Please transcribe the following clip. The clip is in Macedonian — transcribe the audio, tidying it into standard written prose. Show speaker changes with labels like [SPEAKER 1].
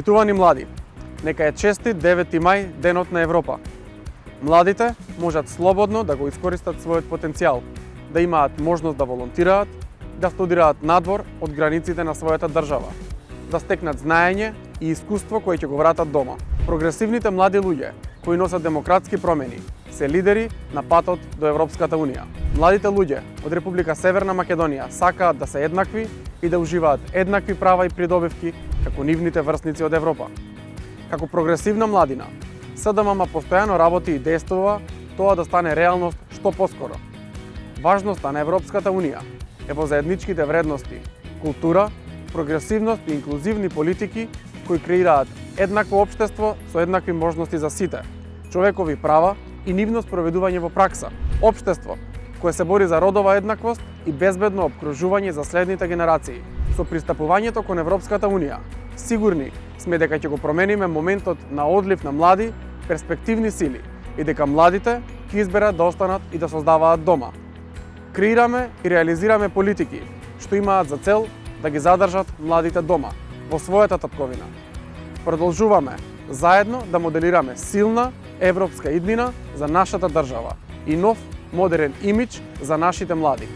[SPEAKER 1] Почитувани млади, нека е честит 9 мај, денот на Европа. Младите можат слободно да го искористат својот потенцијал, да имаат можност да волонтираат, да студираат надвор од границите на својата држава, да стекнат знаење и искуство кои ќе го вратат дома. Прогресивните млади луѓе, кои носат демократски промени, се лидери на патот до Европската Унија. Младите луѓе од Република Северна Македонија сакаат да се еднакви и да уживаат еднакви права и придобивки како нивните врсници од Европа. Како прогресивна младина, СДММ постојано работи и действува тоа да стане реалност што поскоро. Важноста на Европската Унија е во заедничките вредности, култура, прогресивност и инклузивни политики кои креираат еднакво општество со еднакви можности за сите, човекови права и нивно спроведување во пракса. Општество кое се бори за родова еднаквост и безбедно опкружување за следните генерации. Со пристапувањето кон Европската Унија, сигурни сме дека ќе го промениме моментот на одлив на млади, перспективни сили и дека младите ќе изберат да останат и да создаваат дома. Креираме и реализираме политики што имаат за цел да ги задржат младите дома, во својата татковина. Продолжуваме заедно да моделираме силна европска иднина за нашата држава и нов модерен имидж за нашите млади.